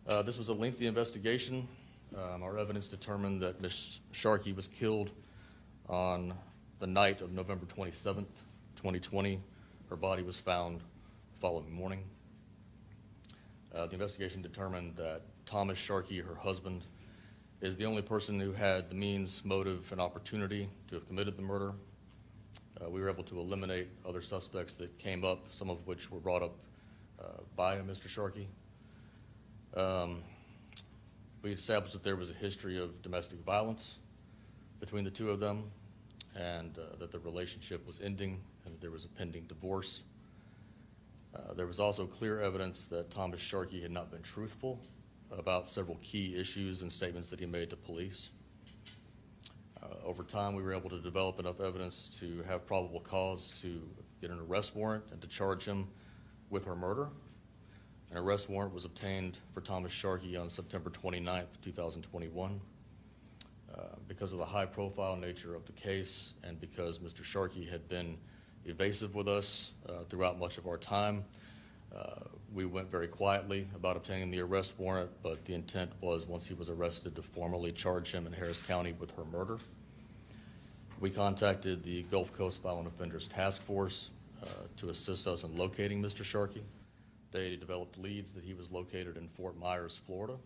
This was a lengthy investigation. Our evidence determined that Ms. Sharkey was killed on the night of November 27th, 2020. Her body was found the following morning. The investigation determined that Thomas Sharkey, her husband, is the only person who had the means, motive, and opportunity to have committed the murder. We were able to eliminate other suspects that came up, some of which were brought up by Mr. Sharkey. We established that there was a history of domestic violence between the two of them, and that the relationship was ending, and that there was a pending divorce. There was also clear evidence that Thomas Sharkey had not been truthful about several key issues and statements that he made to police. Over time, we were able to develop enough evidence to have probable cause to get an arrest warrant and to charge him with her murder. An arrest warrant was obtained for Thomas Sharkey on September 29th, 2021. Because of the high-profile nature of the case and because Mr. Sharkey had been evasive with us throughout much of our time, we went very quietly about obtaining the arrest warrant, but the intent was, once he was arrested, to formally charge him in Harris County with her murder. We contacted the Gulf Coast Violent Offenders Task Force to assist us in locating Mr. Sharkey. They developed leads that he was located in Fort Myers, Florida,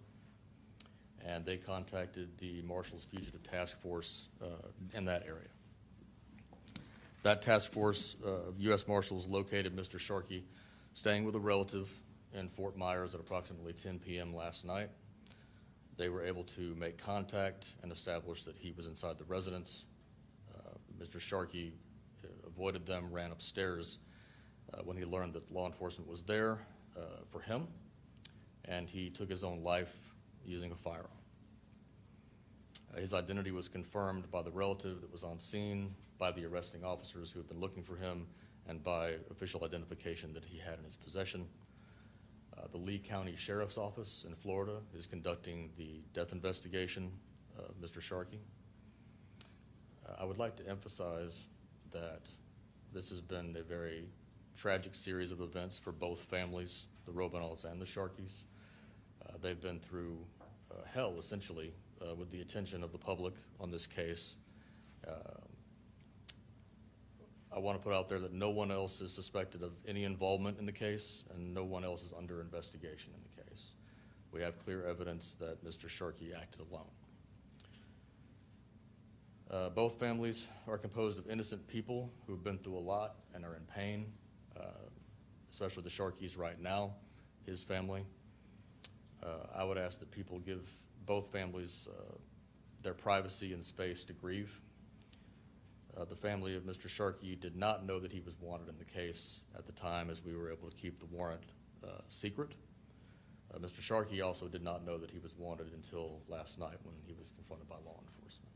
and they contacted the Marshals Fugitive Task Force in that area. That task force, U.S. Marshals, located Mr. Sharkey staying with a relative in Fort Myers at approximately 10 p.m. last night. They were able to make contact and establish that he was inside the residence. Mr. Sharkey avoided them, ran upstairs when he learned that law enforcement was there for him, and he took his own life using a firearm. His identity was confirmed by the relative that was on scene, by the arresting officers who had been looking for him, and by official identification that he had in his possession. The Lee County Sheriff's Office in Florida is conducting the death investigation of Mr. Sharkey. I would like to emphasize that this has been a very tragic series of events for both families, the Robanals and the Sharkeys. They've been through hell, essentially, with the attention of the public on this case. I want to put out there that no one else is suspected of any involvement in the case, and no one else is under investigation in the case. We have clear evidence that Mr. Sharkey acted alone. Both families are composed of innocent people who have been through a lot and are in pain, especially the Sharkeys right now, his family. I would ask that people give both families their privacy and space to grieve. The family of Mr. Sharkey did not know that he was wanted in the case at the time, as we were able to keep the warrant secret. Mr. Sharkey also did not know that he was wanted until last night when he was confronted by law enforcement.